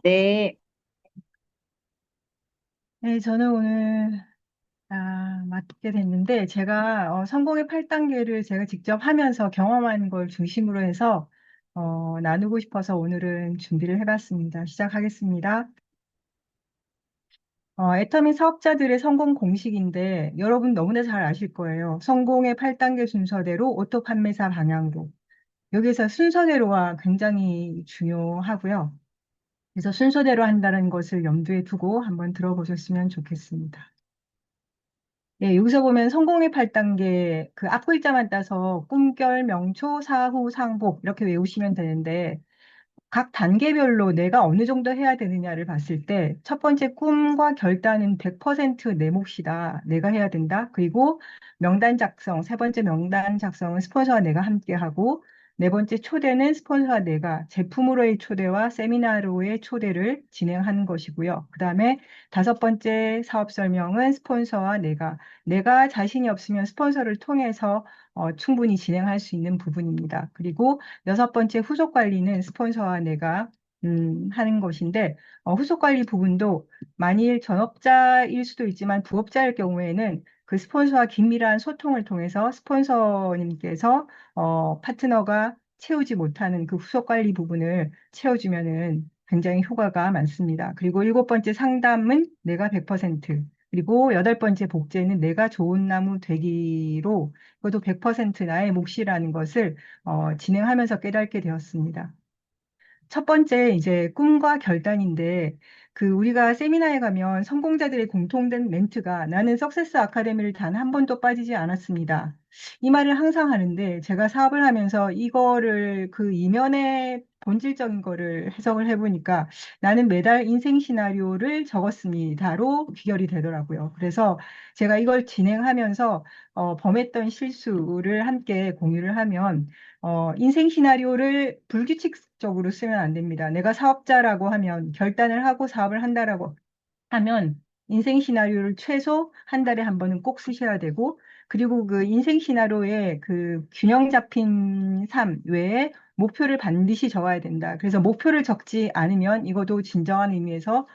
네, 네, 저는 오늘 맡게 됐는데 제가 성공의 8단계를 제가 직접 하면서 경험한 걸 중심으로 해서 나누고 싶어서 오늘은 준비를 해봤습니다. 시작하겠습니다. 애터미 사업자들의 성공 공식인데 여러분 너무나 잘 아실 거예요. 성공의 8단계 순서대로 오토 판매사 방향으로. 여기서 순서대로가 굉장히 중요하고요. 그래서 순서대로 한다는 것을 염두에 두고 한번 들어보셨으면 좋겠습니다. 예, 여기서 보면 성공의 8단계 그 앞글자만 따서 꿈결, 명초, 사후, 상복 이렇게 외우시면 되는데 각 단계별로 내가 어느 정도 해야 되느냐를 봤을 때 첫 번째 꿈과 결단은 100% 내 몫이다. 내가 해야 된다. 그리고 명단 작성, 세 번째 명단 작성은 스폰서와 내가 함께 하고 네 번째 초대는 스폰서와 내가 제품으로의 초대와 세미나로의 초대를 진행하는 것이고요. 그다음에 다섯 번째 사업 설명은 스폰서와 내가 자신이 없으면 스폰서를 통해서 충분히 진행할 수 있는 부분입니다. 그리고 여섯 번째 후속 관리는 스폰서와 내가 하는 것인데 후속 관리 부분도 만일 전업자일 수도 있지만 부업자일 경우에는 그 스폰서와 긴밀한 소통을 통해서 스폰서님께서 파트너가 채우지 못하는 그 후속 관리 부분을 채워주면은 굉장히 효과가 많습니다. 그리고 일곱 번째 상담은 내가 100%, 그리고 여덟 번째 복제는 내가 좋은 나무 되기로 그것도 100% 나의 몫이라는 것을 진행하면서 깨닫게 되었습니다. 첫 번째 이제 꿈과 결단인데 그 우리가 세미나에 가면 성공자들의 공통된 멘트가 나는 석세스 아카데미를 단 한 번도 빠지지 않았습니다. 이 말을 항상 하는데 제가 사업을 하면서 이거를 그 이면의 본질적인 거를 해석을 해보니까 나는 매달 인생 시나리오를 적었습니다로 귀결이 되더라고요. 그래서 제가 이걸 진행하면서 범했던 실수를 함께 공유를 하면 인생 시나리오를 불규칙적으로 쓰면 안 됩니다. 내가 사업자라고 하면 결단을 하고 사업을 한다라고 하면 인생 시나리오를 최소 한 달에 한 번은 꼭 쓰셔야 되고 그리고 그 인생 시나리오에 그 균형 잡힌 삶 외에 목표를 반드시 적어야 된다. 그래서 목표를 적지 않으면 이것도 진정한 의미에서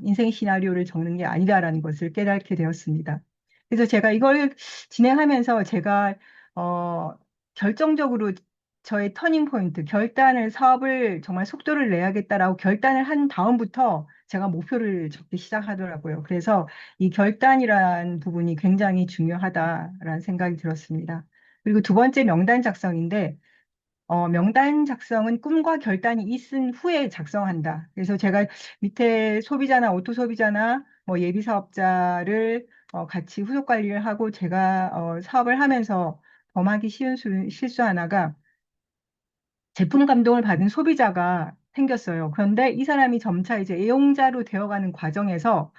인생 시나리오를 적는 게 아니다라는 것을 깨닫게 되었습니다. 그래서 제가 이걸 진행하면서 제가 어, 결정적으로 저의 터닝 포인트, 사업을 정말 속도를 내야겠다라고 결단을 한 다음부터 제가 목표를 적기 시작하더라고요. 그래서 이 결단이라는 부분이 굉장히 중요하다라는 생각이 들었습니다. 그리고 두 번째 명단 작성인데, 명단 작성은 꿈과 결단이 있은 후에 작성한다. 그래서 제가 밑에 소비자나 오토 소비자나 뭐 예비 사업자를 같이 후속 관리를 하고 제가 사업을 하면서 범하기 쉬운 실수 하나가 제품 감동을 받은 소비자가 생겼어요. 그런데 이 사람이 점차 이제 애용자로 되어가는 과정에서,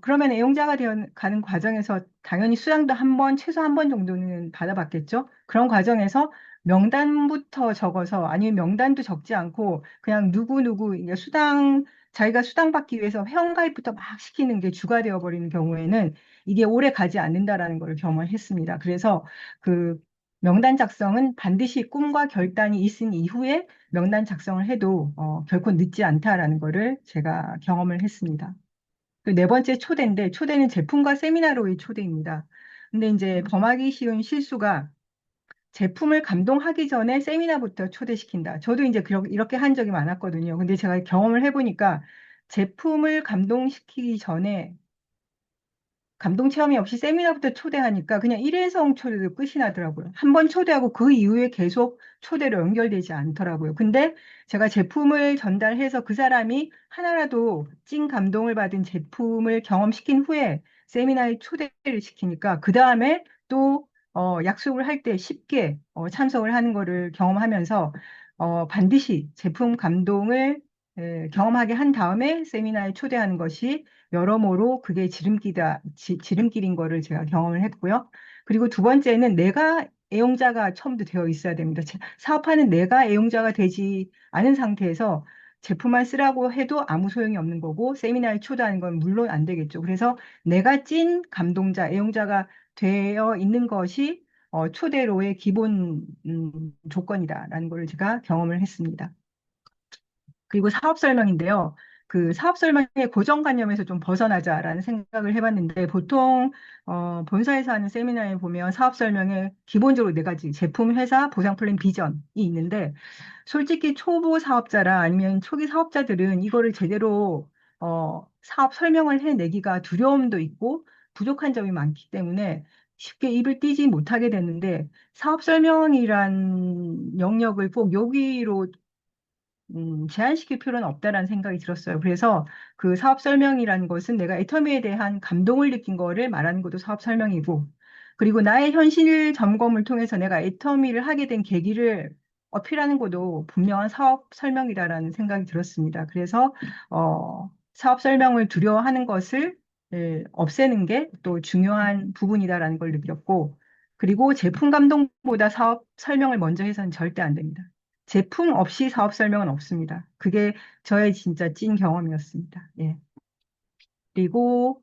그러면 애용자가 되어가는 과정에서 당연히 수당도 한 번, 최소 한 번 정도는 받아봤겠죠? 그런 과정에서 명단부터 적어서 아니면 명단도 적지 않고 그냥 누구누구, 이게 자기가 수당 받기 위해서 회원가입부터 막 시키는 게 주가 되어버리는 경우에는 이게 오래 가지 않는다라는 걸 경험했습니다. 그래서 그 명단 작성은 반드시 꿈과 결단이 있은 이후에 명단 작성을 해도 결코 늦지 않다라는 거를 제가 경험을 했습니다. 그 네 번째 초대인데 초대는 제품과 세미나로의 초대입니다. 근데 이제 범하기 쉬운 실수가 제품을 감동하기 전에 세미나부터 초대시킨다. 저도 이제 이렇게 한 적이 많았거든요. 근데 제가 경험을 해보니까 제품을 감동시키기 전에 감동 체험이 없이 세미나부터 초대하니까 그냥 일회성 초대도 끝이 나더라고요. 한 번 초대하고 그 이후에 계속 초대로 연결되지 않더라고요. 근데 제가 제품을 전달해서 그 사람이 하나라도 찐 감동을 받은 제품을 경험시킨 후에 세미나에 초대를 시키니까 그 다음에 또 약속을 할 때 쉽게 참석을 하는 거를 경험하면서 반드시 제품 감동을 경험하게 한 다음에 세미나에 초대하는 것이 여러모로 그게 지름길인 거를 제가 경험을 했고요. 그리고 두 번째는 내가 애용자가 처음부터 되어 있어야 됩니다. 사업하는 내가 애용자가 되지 않은 상태에서 제품만 쓰라고 해도 아무 소용이 없는 거고, 세미나에 초대하는 건 물론 안 되겠죠. 그래서 내가 찐 감동자, 애용자가 되어 있는 것이 초대로의 기본 조건이다라는 걸 제가 경험을 했습니다. 그리고 사업 설명인데요. 그 사업 설명의 고정관념에서 좀 벗어나자라는 생각을 해봤는데 보통 본사에서 하는 세미나에 보면 사업 설명에 기본적으로 네 가지 제품, 회사, 보상 플랜, 비전이 있는데 솔직히 초보 사업자라 아니면 초기 사업자들은 이거를 제대로 사업 설명을 해내기가 두려움도 있고 부족한 점이 많기 때문에 쉽게 입을 띄지 못하게 되는데 사업 설명이란 영역을 꼭 여기로 제한시킬 필요는 없다라는 생각이 들었어요. 그래서 그 사업 설명이라는 것은 내가 애터미에 대한 감동을 느낀 거를 말하는 것도 사업 설명이고, 그리고 나의 현실 점검을 통해서 내가 애터미를 하게 된 계기를 어필하는 것도 분명한 사업 설명이다라는 생각이 들었습니다. 그래서 사업 설명을 두려워하는 것을 없애는 게 또 중요한 부분이다라는 걸 느꼈고, 그리고 제품 감동보다 사업 설명을 먼저 해서는 절대 안 됩니다. 제품 없이 사업 설명은 없습니다. 그게 저의 진짜 찐 경험이었습니다. 예. 그리고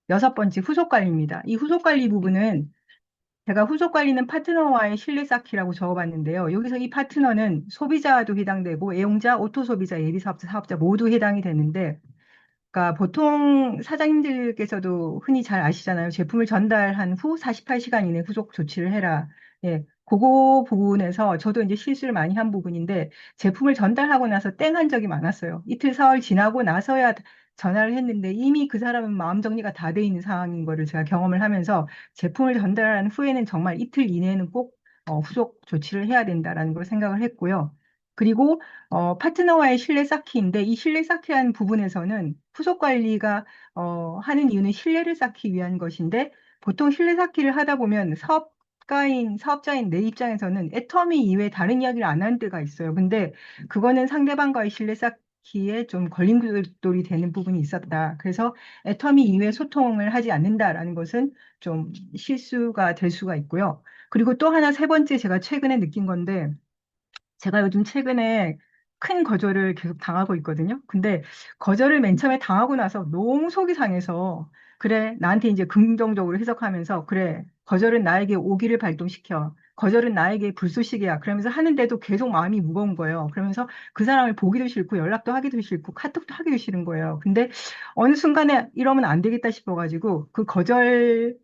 여섯 번째, 후속 관리입니다. 이 후속 관리 부분은 제가 후속 관리는 파트너와의 신뢰 쌓기라고 적어봤는데요. 여기서 이 파트너는 소비자도 해당되고 애용자, 오토 소비자, 예비 사업자, 사업자 모두 해당이 되는데 그러니까 보통 사장님들께서도 흔히 잘 아시잖아요. 제품을 전달한 후 48시간 이내 후속 조치를 해라. 예, 그거 부분에서 저도 이제 실수를 많이 한 부분인데 제품을 전달하고 나서 땡한 적이 많았어요. 이틀, 사흘 지나고 나서야 전화를 했는데 이미 그 사람은 마음 정리가 다 돼 있는 상황인 거를 제가 경험을 하면서 제품을 전달한 후에는 정말 이틀 이내에는 꼭 후속 조치를 해야 된다라는 걸 생각을 했고요. 그리고 파트너와의 신뢰 쌓기인데 이 신뢰 쌓기라는 부분에서는 후속 관리가 하는 이유는 신뢰를 쌓기 위한 것인데 보통 신뢰 쌓기를 하다 보면 사업자인 내 입장에서는 애터미 이외에 다른 이야기를 안 하는 때가 있어요. 근데 그거는 상대방과의 신뢰 쌓기에 좀 걸림돌이 되는 부분이 있었다. 그래서 애터미 이외에 소통을 하지 않는다라는 것은 좀 실수가 될 수가 있고요. 그리고 또 하나 세 번째 제가 최근에 느낀 건데 제가 요즘 최근에 큰 거절을 계속 당하고 있거든요. 근데 거절을 맨 처음에 당하고 나서 너무 속이 상해서 그래, 나한테 이제 긍정적으로 해석하면서 그래, 거절은 나에게 오기를 발동시켜. 거절은 나에게 불쏘시개야. 그러면서 하는데도 계속 마음이 무거운 거예요. 그러면서 그 사람을 보기도 싫고 연락도 하기도 싫고 카톡도 하기도 싫은 거예요. 근데 어느 순간에 이러면 안 되겠다 싶어가지고 그 거절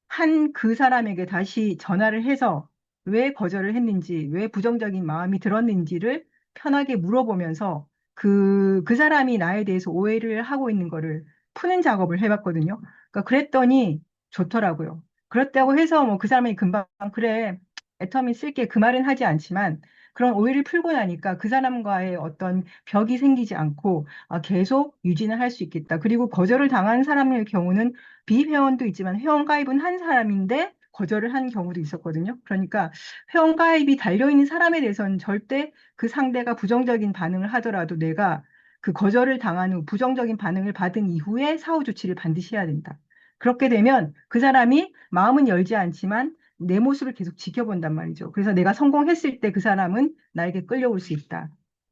한 그 사람에게 다시 전화를 해서 왜 거절을 했는지, 왜 부정적인 마음이 들었는지를 편하게 물어보면서 그 사람이 나에 대해서 오해를 하고 있는 거를 푸는 작업을 해봤거든요. 그러니까 그랬더니 좋더라고요. 그렇다고 해서 뭐 그 사람이 금방 그래, 애터미 쓸게 그 말은 하지 않지만 그런 오해를 풀고 나니까 그 사람과의 어떤 벽이 생기지 않고 계속 유지는 할 수 있겠다. 그리고 거절을 당한 사람의 경우는 비회원도 있지만 회원 가입은 한 사람인데 거절을 한 경우도 있었거든요. 그러니까 회원 가입이 달려있는 사람에 대해서는 절대 그 상대가 부정적인 반응을 하더라도 내가 그 거절을 당한 후 부정적인 반응을 받은 이후에 사후 조치를 반드시 해야 된다. 그렇게 되면 그 사람이 마음은 열지 않지만 내 모습을 계속 지켜본단 말이죠. 그래서 내가 성공했을 때 그 사람은 나에게 끌려올 수 있다.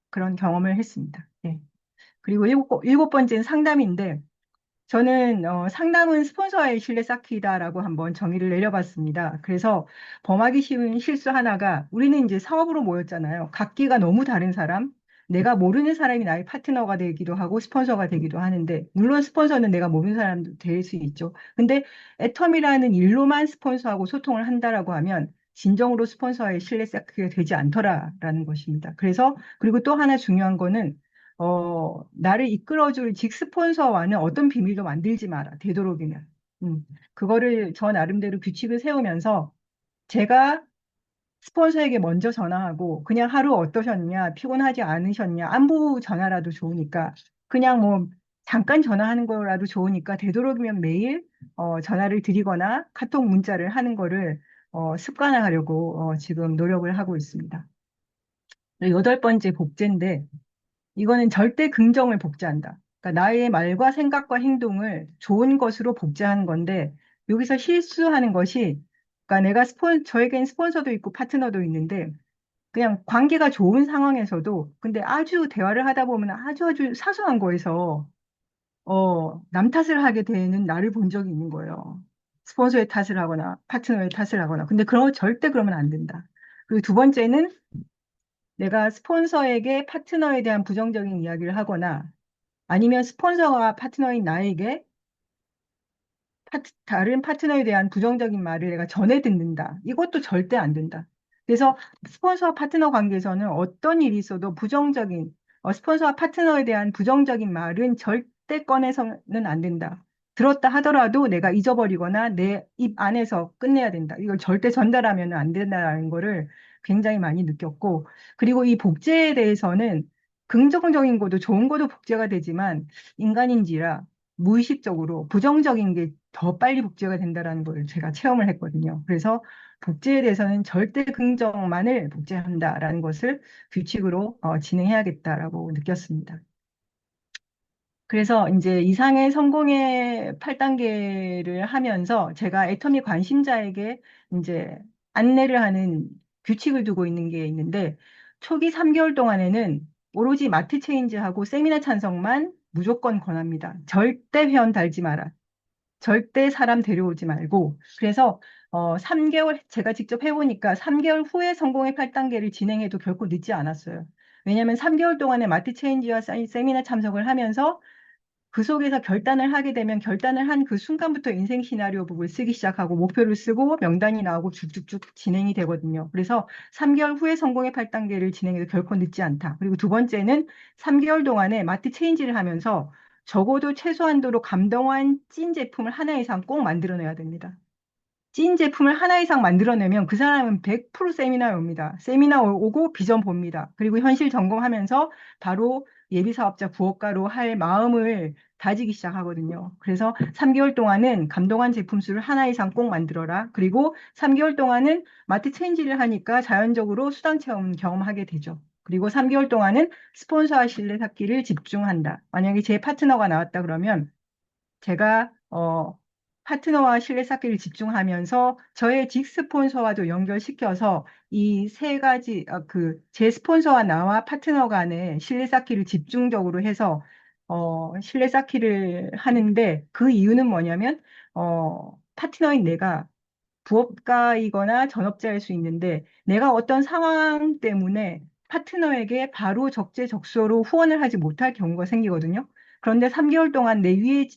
그런 경험을 했습니다. 예. 그리고 일곱 번째는 상담인데 저는 상담은 스폰서의 신뢰 쌓기다라고 한번 정의를 내려봤습니다. 그래서 범하기 쉬운 실수 하나가 우리는 이제 사업으로 모였잖아요. 각기가 너무 다른 사람, 내가 모르는 사람이 나의 파트너가 되기도 하고 스폰서가 되기도 하는데 물론 스폰서는 내가 모르는 사람도 될 수 있죠. 근데 애텀이라는 일로만 스폰서하고 소통을 한다라고 하면 진정으로 스폰서의 신뢰 쌓기가 되지 않더라라는 것입니다. 그래서 그리고 또 하나 중요한 거는 나를 이끌어줄 직스폰서와는 어떤 비밀도 만들지 마라, 되도록이면. 그거를 저 나름대로 규칙을 세우면서 제가 스폰서에게 먼저 전화하고 그냥 하루 어떠셨냐, 피곤하지 않으셨냐, 안부 전화라도 좋으니까 그냥 뭐 잠깐 전화하는 거라도 좋으니까 되도록이면 매일 전화를 드리거나 카톡 문자를 하는 거를 습관화하려고 지금 노력을 하고 있습니다. 여덟 번째 복제인데 이거는 절대 긍정을 복제한다. 그러니까 나의 말과 생각과 행동을 좋은 것으로 복제하는 건데 여기서 실수하는 것이 그러니까 저에겐 스폰서도 있고 파트너도 있는데 그냥 관계가 좋은 상황에서도 근데 아주 대화를 하다 보면 아주 사소한 거에서 남 탓을 하게 되는 나를 본 적이 있는 거예요. 스폰서의 탓을 하거나 파트너의 탓을 하거나 근데 절대 그러면 안 된다. 그리고 두 번째는 내가 스폰서에게 파트너에 대한 부정적인 이야기를 하거나 아니면 스폰서가 파트너인 나에게 다른 파트너에 대한 부정적인 말을 내가 전해 듣는다. 이것도 절대 안 된다. 그래서 스폰서와 파트너 관계에서는 어떤 일이 있어도 스폰서와 파트너에 대한 부정적인 말은 절대 꺼내서는 안 된다. 들었다 하더라도 내가 잊어버리거나 내 입 안에서 끝내야 된다. 이걸 절대 전달하면 안 된다는 거를 굉장히 많이 느꼈고, 그리고 이 복제에 대해서는 긍정적인 것도 좋은 것도 복제가 되지만 인간인지라 무의식적으로 부정적인 게 더 빨리 복제가 된다라는 걸 제가 체험을 했거든요. 그래서 복제에 대해서는 절대 긍정만을 복제한다라는 것을 규칙으로 진행해야겠다라고 느꼈습니다. 그래서 이제 이상의 성공의 8단계를 하면서 제가 애터미 관심자에게 이제 안내를 하는 규칙을 두고 있는 게 있는데, 초기 3개월 동안에는 오로지 마트 체인지하고 세미나 찬성만 무조건 권합니다. 절대 회원 달지 마라. 절대 사람 데려오지 말고. 그래서 3개월 제가 직접 해보니까 3개월 후에 성공의 8단계를 진행해도 결코 늦지 않았어요. 왜냐하면 3개월 동안에 마트 체인지와 세미나 참석을 하면서 그 속에서 결단을 하게 되면 결단을 한 그 순간부터 인생 시나리오 북을 쓰기 시작하고 목표를 쓰고 명단이 나오고 쭉쭉쭉 진행이 되거든요. 그래서 3개월 후에 성공의 8단계를 진행해도 결코 늦지 않다. 그리고 두 번째는 3개월 동안에 마트 체인지를 하면서 적어도 최소한도로 감동한 찐 제품을 하나 이상 꼭 만들어내야 됩니다. 찐 제품을 하나 이상 만들어내면 그 사람은 100% 세미나에 옵니다. 세미나 오고 비전 봅니다. 그리고 현실 점검하면서 바로 예비사업자 부업가로 할 마음을 다지기 시작하거든요. 그래서 3개월 동안은 감동한 제품 수를 하나 이상 꼭 만들어라. 그리고 3개월 동안은 마트 체인지를 하니까 자연적으로 수당 체험 경험하게 되죠. 그리고 3개월 동안은 스폰서와 신뢰 쌓기를 집중한다. 만약에 제 파트너가 나왔다 그러면 제가 파트너와 신뢰 쌓기를 집중하면서 저의 직 스폰서와도 연결시켜서 이 세 가지 제 스폰서와 나와 파트너 간의 신뢰 쌓기를 집중적으로 해서 신뢰 쌓기를 하는데, 그 이유는 뭐냐면 파트너인 내가 부업가이거나 전업자일 수 있는데 내가 어떤 상황 때문에 파트너에게 바로 적재적소로 후원을 하지 못할 경우가 생기거든요. 그런데 3개월 동안 내 위에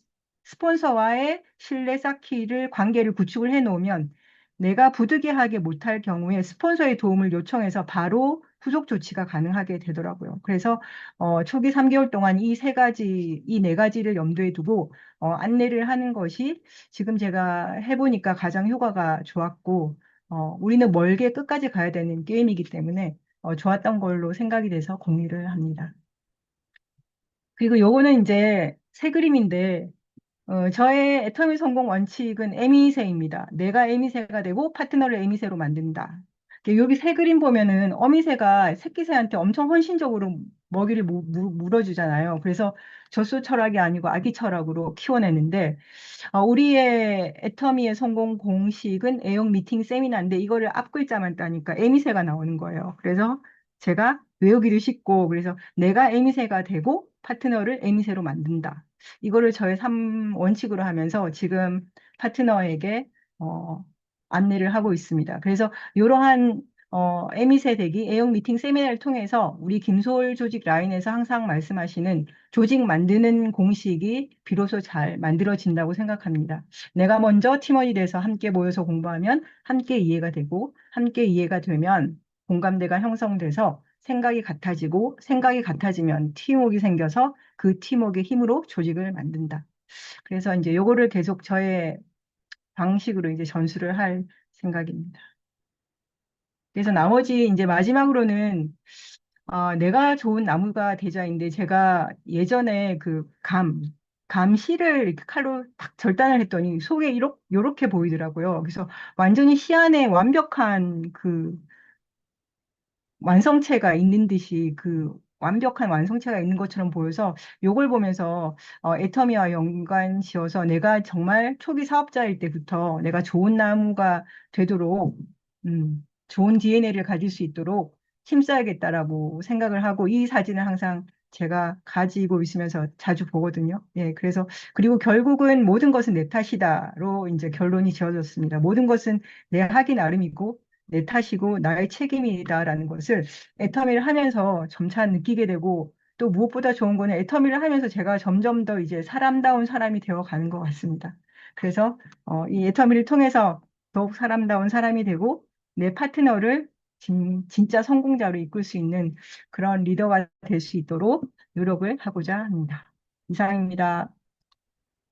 스폰서와의 신뢰 쌓기를 관계를 구축을 해 놓으면 내가 부득이하게 못할 경우에 스폰서의 도움을 요청해서 바로 후속 조치가 가능하게 되더라고요. 그래서 초기 3개월 동안 이 네 가지를 염두에 두고 안내를 하는 것이 지금 제가 해보니까 가장 효과가 좋았고, 우리는 멀게 끝까지 가야 되는 게임이기 때문에 좋았던 걸로 생각이 돼서 공유를 합니다. 그리고 요거는 이제 새 그림인데, 저의 애터미 성공 원칙은 에미새입니다. 내가 에미새가 되고 파트너를 에미새로 만든다. 여기 새 그림 보면은 어미새가 새끼새한테 엄청 헌신적으로 먹이를 물어주잖아요. 그래서 젖소 철학이 아니고 아기 철학으로 키워내는데, 우리의 애터미의 성공 공식은 애용 미팅 세미나인데 이거를 앞글자만 따니까 에미새가 나오는 거예요. 그래서 제가 외우기도 쉽고, 그래서 내가 에미새가 되고 파트너를 에미새로 만든다. 이거를 저의 삶 원칙으로 하면서 지금 파트너에게 어, 안내를 하고 있습니다. 그래서 이러한 에미새 대기 애용 미팅 세미나를 통해서 우리 김소월 조직 라인에서 항상 말씀하시는 조직 만드는 공식이 비로소 잘 만들어진다고 생각합니다. 내가 먼저 팀원이 돼서 함께 모여서 공부하면 함께 이해가 되고, 함께 이해가 되면 공감대가 형성돼서 생각이 같아지고, 생각이 같아지면 팀워크가 생겨서 그 팀워크의 힘으로 조직을 만든다. 그래서 이제 요거를 계속 저의 방식으로 이제 전수를 할 생각입니다. 그래서 나머지 이제 마지막으로는 내가 좋은 나무가 되자인데, 제가 예전에 감시를 이렇게 칼로 딱 절단을 했더니 속에 이렇게 보이더라고요. 그래서 완전히 시 안에 완벽한 완성체가 있는 듯이 완벽한 완성체가 있는 것처럼 보여서 요걸 보면서 애터미와 연관 지어서 내가 정말 초기 사업자일 때부터 내가 좋은 나무가 되도록 좋은 DNA를 가질 수 있도록 힘써야겠다라고 생각을 하고, 이 사진을 항상 제가 가지고 있으면서 자주 보거든요. 예, 그리고 결국은 모든 것은 내 탓이다로 이제 결론이 지어졌습니다. 모든 것은 내 하기 나름이고 내 탓이고 나의 책임이다라는 것을 애터미를 하면서 점차 느끼게 되고 또 무엇보다 좋은 거는 애터미를 하면서 제가 점점 더 이제 사람다운 사람이 되어 가는 것 같습니다. 그래서 이 애터미를 통해서 더욱 사람다운 사람이 되고 내 파트너를 진짜 성공자로 이끌 수 있는 그런 리더가 될 수 있도록 노력을 하고자 합니다. 이상입니다.